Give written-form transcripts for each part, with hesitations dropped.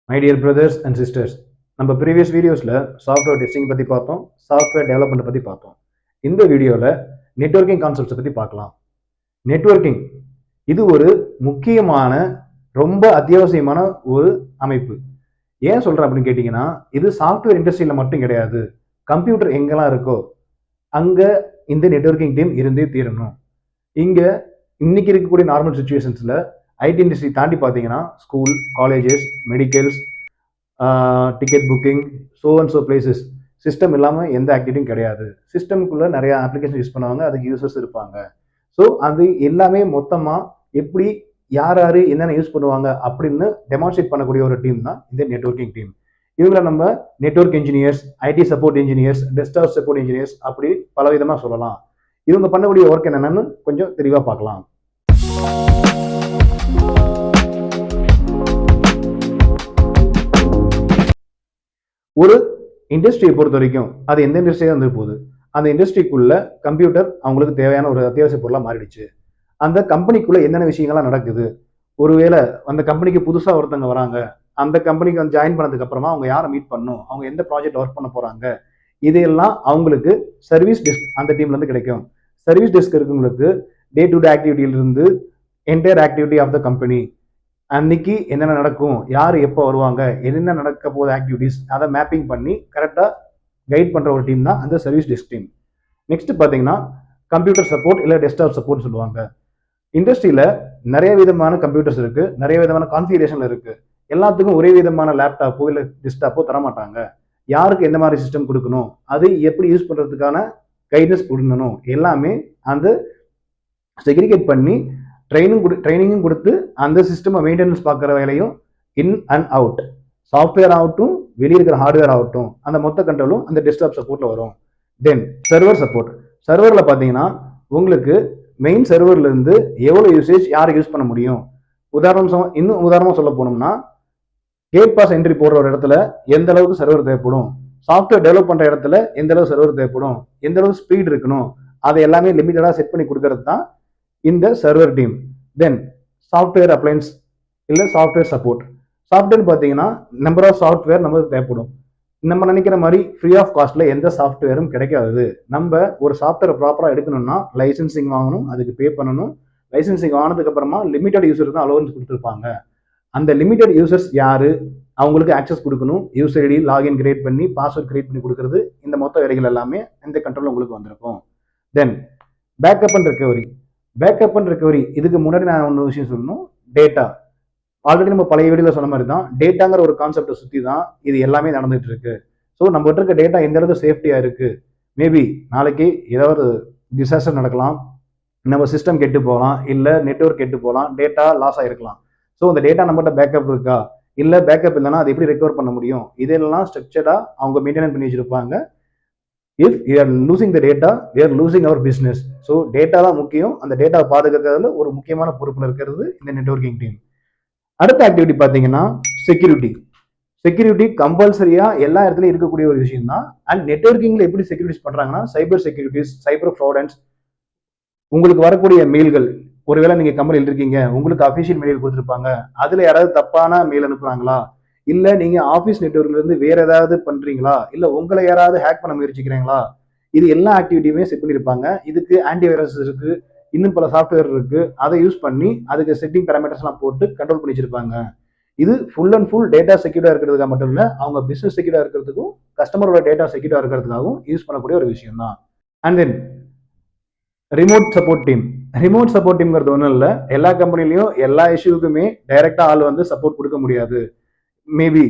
My dear brothers and sisters, நம்ம previous வீடியோஸில் software testing பற்றி பார்த்தோம், சாஃப்ட்வேர் டெவலப்மெண்ட் பற்றி பார்த்தோம். இந்த வீடியோவில் நெட்வொர்க்கிங் கான்செப்ட்ஸை பற்றி பார்க்கலாம். நெட்வொர்க்கிங் இது ஒரு முக்கியமான ரொம்ப அத்தியாவசியமான ஒரு அமைப்பு. ஏன் சொல்கிறேன் அப்படின்னு கேட்டிங்கன்னா, இது சாஃப்ட்வேர் இண்டஸ்ட்ரியில் மட்டும் கிடையாது. கம்ப்யூட்டர் எங்கெல்லாம் இருக்கோ அங்கே இந்த நெட்வொர்க்கிங் டீம் இருந்தே தீரணும். இங்கே இன்னைக்கு இருக்கக்கூடிய நார்மல் சுச்சுவேஷன்ஸில் ஐடி இண்டஸ்ட்ரி தாண்டி பார்த்தீங்கன்னா school, colleges, medicals, ticket booking, so places system இல்லாமல் எந்த ஆக்டிவிட்டியும் கிடையாது. சிஸ்டம்குள்ளே நிறைய அப்ளிகேஷன் யூஸ் பண்ணுவாங்க, அதுக்கு யூசர்ஸ் இருப்பாங்க. ஸோ அது எல்லாமே மொத்தமாக எப்படி யார் யார் என்னென்ன யூஸ் பண்ணுவாங்க அப்படின்னு டெமான்ஸ்ட்ரேட் பண்ணக்கூடிய ஒரு டீம் தான் இந்த நெட்வொர்க்கிங் டீம். இவங்களை நம்ம network engineers, ID support engineers, desktop support engineers அப்படி பல விதமாக சொல்லலாம். இவங்க பண்ணக்கூடிய ஒர்க் என்னென்னு கொஞ்சம் தெளிவாக பார்க்கலாம். ஒரு இண்டஸ்ட்ரியை பொறுத்த வரைக்கும் அது எந்த இண்டஸ்ட்ரியாக வந்து போகுது, அந்த இண்டஸ்ட்ரிக்குள்ள கம்ப்யூட்டர் அவங்களுக்கு தேவையான ஒரு அத்தியாவசிய பொருளாக மாறிடுச்சு. அந்த கம்பெனிக்குள்ள என்னென்ன விஷயங்கள்லாம் நடக்குது, ஒருவேளை அந்த கம்பெனிக்கு புதுசாக ஒருத்தவங்க வராங்க, அந்த கம்பெனிக்கு வந்து ஜாயின் பண்ணதுக்கு அப்புறமா அவங்க யாரை மீட் பண்ணணும், அவங்க எந்த ப்ராஜெக்ட் ஒர்க் பண்ண போறாங்க, இதையெல்லாம் அவங்களுக்கு சர்வீஸ் டெஸ்க் அந்த டீம்ல இருந்து கிடைக்கும். சர்வீஸ் டெஸ்க் இருக்கவங்களுக்கு டே டு டே ஆக்டிவிட்டியிலிருந்து entire activity of the company, அன்னைக்கு என்னென்ன நடக்கும், யார் எப்போ வருவாங்க, என்னென்ன நடக்க போகுது ஆக்டிவிட்டிஸ், அதை மேப்பிங் பண்ணி கரெக்டாக கைட் பண்ணுற ஒரு டீம் தான் அந்த சர்வீஸ் டெஸ்க் டீம். நெக்ஸ்ட் பார்த்தீங்கன்னா கம்ப்யூட்டர் சப்போர்ட் இல்லை டெஸ்க்டாப் சப்போர்ட் சொல்லுவாங்க. இண்டஸ்ட்ரியில் நிறைய விதமான கம்ப்யூட்டர்ஸ் இருக்குது, நிறைய விதமான கான்ஃபிகரேஷன் இருக்குது. எல்லாத்துக்கும் ஒரே விதமான லேப்டாப்போ இல்லை டெஸ்க்டாப்போ தரமாட்டாங்க. யாருக்கு எந்த மாதிரி சிஸ்டம் கொடுக்கணும், அது எப்படி யூஸ் பண்ணுறதுக்கான கைடன்ஸ் கொடுக்கணும், எல்லாமே அந்த செக்ரிகேட் பண்ணி ட்ரைனிங்கும் கொடுத்து அந்த சிஸ்டம் மெயின்டெனன்ஸ் பார்க்குற வேலையும் இன் அண்ட் அவுட், சாஃப்ட்வேர் ஆகட்டும் வெளியே இருக்கிற ஹார்ட்வேர் ஆகட்டும் அந்த மொத்த கண்ட்ரோலும் அந்த டெஸ்க்டாப் சப்போர்ட்ல வரும். தென் சர்வர் சப்போர்ட். சர்வரில் பார்த்தீங்கன்னா உங்களுக்கு மெயின் சர்வர்ல இருந்து எவ்வளோ யூசேஜ் யார் யூஸ் பண்ண முடியும், இன்னும் உதாரணமாக சொல்ல போனோம்னா கேட் பாஸ் என்ட்ரி போடுற ஒரு இடத்துல எந்த அளவுக்கு சர்வர் தேவைப்படும், சாஃப்ட்வேர் டெவலப் பண்ற இடத்துல எந்த அளவுக்கு சர்வர் தேவைப்படும், எந்த அளவுக்கு ஸ்பீட் இருக்கணும், அதை எல்லாமே லிமிட்டடா செட் பண்ணி கொடுக்கறது தான் இந்த சர்வர் டீம். தென் சாஃப்ட்வேர் அப்ளைன்ஸ் இல்லை சாஃப்ட்வேர் சப்போர்ட். சாஃப்ட்வேர் பார்த்தீங்கன்னா நம்பர் ஆஃப் சாஃப்ட்வேர் நமக்கு தேவைப்படும். நம்ம நினைக்கிற மாதிரி ஃப்ரீ ஆஃப் காஸ்ட்ல எந்த சாஃப்ட்வேரும் கிடைக்காது. நம்ம ஒரு சாஃப்ட்வேர் ப்ராப்பராக எடுக்கணும்னா லைசன்சிங் வாங்கணும், அதுக்கு பே பண்ணணும். லைசன்சிங் வாங்கினதுக்கு அப்புறமா லிமிடெட் யூசர் தான் அலோவன்ஸ் கொடுத்துருப்பாங்க. அந்த லிமிடெட் யூசர்ஸ் யாரு, அவங்களுக்கு ஆக்சஸ் கொடுக்கணும், யூசர் ஐடி லாகின் கிரியேட் பண்ணி பாஸ்வேர்ட் கிரியேட் பண்ணி கொடுக்கறது, இந்த மொத்த வேலைகள் எல்லாமே இந்த கண்ட்ரோல் உங்களுக்கு வந்திருக்கும். Then backup and recovery. Backup and recovery இதுக்கு முன்னாடி நான் ஒன்று விஷயம் சொல்லணும். டேட்டா ஆல்ரெடி நம்ம பழைய வீடியோவில் சொன்ன மாதிரி தான் டேட்டாங்கிற ஒரு கான்செப்டை சுற்றி தான் இது எல்லாமே நடந்துட்டு இருக்கு. ஸோ நம்ம இருக்க டேட்டா எந்த அளவுக்கு சேஃப்டியாக இருக்கு, மேபி நாளைக்கு ஏதாவது டிசாஸ்டர் நடக்கலாம், நம்ம சிஸ்டம் கெட்டு போகலாம், இல்லை நெட்வொர்க் கெட்டு போகலாம், டேட்டா லாஸ் ஆகிருக்கலாம். ஸோ அந்த டேட்டா நம்மகிட்ட பேக்கப் இருக்கா, இல்லை பேக்கப் இல்லைன்னா அதை எப்படி ரெக்கவர் பண்ண முடியும், இதெல்லாம் ஸ்ட்ரக்சர்டாக அவங்க மெயின்டைன் பண்ணி வச்சிருப்பாங்க. If you are losing the data we are losing our business. So data தான் முக்கியம். அந்த டேட்டாவை பாதுகாக்கிறதுல ஒரு முக்கியமான பொறுப்பில் இருக்கிறது இந்த நெட்வொர்க்கிங் டீம். அடுத்த ஆக்டிவிட்டி பார்த்தீங்கன்னா செக்யூரிட்டி. செக்யூரிட்டி கம்பல்சரியா எல்லா இடத்துலையும் இருக்கக்கூடிய ஒரு விஷயம் தான். அண்ட் நெட்வொர்க்கிங்ல எப்படி செக்யூரிட்டிஸ் பண்றாங்கன்னா சைபர் செக்யூரிட்டிஸ், சைபர் ஃப்ராடன்ஸ். உங்களுக்கு வரக்கூடிய மெயில்கள், ஒருவேளை நீங்க கம்பெனியில் இருக்கீங்க, உங்களுக்கு அபிஷியல் மெயில் கொடுத்துருப்பாங்க, அதுல யாராவது தப்பான மெயில் அனுப்புறாங்களா, இல்ல நீங்க ஆபீஸ் நெட்வொர்க்ல இருந்து வேற ஏதாவது பண்றீங்களா, இல்ல உங்களை யாராவது ஹேக் பண்ண முயற்சிக்கிறீங்களா, இது எல்லா ஆக்டிவிட்டியுமே செட் பண்ணிருப்பாங்க. இதுக்கு ஆன்டிவைரஸ் இருக்கு, இன்னும் பல சாஃப்ட்வேர் இருக்கு, அதை யூஸ் பண்ணி அதுக்கு செட்டிங் பேராமீட்டர்ஸ் எல்லாம் போட்டு கண்ட்ரோல் பண்ணி வச்சிருப்பாங்க. இது ஃபுல் அண்ட் ஃபுல் டேட்டா செக்யூரா இருக்கிறதுக்காக மட்டும் இல்ல, அவங்க பிசினஸ் செக்யூரா இருக்கிறதுக்கும் கஸ்டமரோட டேட்டா செக்யூரா இருக்கிறதுக்காகவும் யூஸ் பண்ணக்கூடிய ஒரு விஷயம் தான். And then remote support team. Remote support டீம்ங்கிறது ஒன்றும் இல்லை, எல்லா கம்பெனிலையும் எல்லா இஷ்யூக்குமே டைரக்டா ஆள் வந்து சப்போர்ட் கொடுக்க முடியாது. மேபி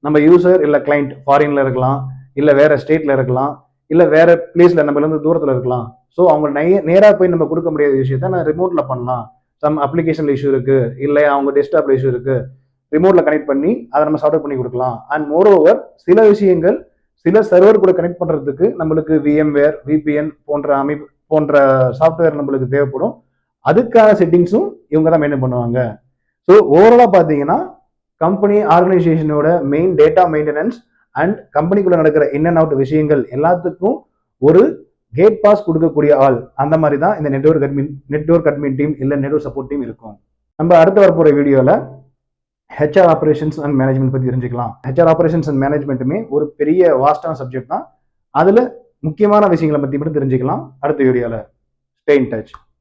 நம்ம யூசர் இல்லை கிளைண்ட் ஃபாரின்ல இருக்கலாம், இல்லை வேற ஸ்டேட்ல இருக்கலாம், இல்லை வேற பிளேஸ்ல நம்மள இருந்து தூரத்தில் இருக்கலாம். ஸோ அவங்க நேராக போய் நம்ம கொடுக்க முடியாத விஷயத்த நான் ரிமோட்ல பண்ணலாம். சம் அப்ளிகேஷன்ல இஷ்யூ இருக்கு, இல்லை அவங்க டெஸ்க்டாப்ல இஷ்யூ இருக்கு, ரிமோட்ல கனெக்ட் பண்ணி அதை நம்ம சால்வ் பண்ணி கொடுக்கலாம். அண்ட் மோர் ஓவர் சில விஷயங்கள் சில சர்வர் கூட கனெக்ட் பண்றதுக்கு நம்மளுக்கு விஎம்வேர், விபிஎன் போன்ற சாஃப்ட்வேர் நம்மளுக்கு தேவைப்படும். அதுக்கான செட்டிங்ஸும் இவங்க தான் மெயின்டைன் பண்ணுவாங்க. ஸோ ஓவராலா பார்த்தீங்கன்னா கம்பெனி ஆர்கனைசேஷனோட மெயின் டேட்டா மெயின்டெனன்ஸ் அண்ட் கம்பெனிக்குள்ள நடக்கிற இன் அண்ட் அவுட் விஷயங்கள் எல்லாத்துக்கும் ஒரு கேட் பாஸ் கொடுக்கக்கூடிய ஆள், அந்த மாதிரி தான் இந்த நெட்வொர்க் அட்மின் டீம் இல்லை நெட்வொர்க் சப்போர்ட் டீம் இருக்கும். நம்ம அடுத்து வரப்போற வீடியோல ஹெச்ஆர் ஆப்ரேஷன்ஸ் அண்ட் மேனேஜ்மெண்ட் பற்றி தெரிஞ்சுக்கலாம். ஹெச்ஆர் ஆப்ரேஷன்ஸ் அண்ட் மேனேஜ்மெண்ட்டுமே ஒரு பெரிய வாஸ்டான சப்ஜெக்ட் தான். அதில் முக்கியமான விஷயங்களை பற்றி மட்டும் தெரிஞ்சுக்கலாம் அடுத்த வீடியோவில். Stay in touch.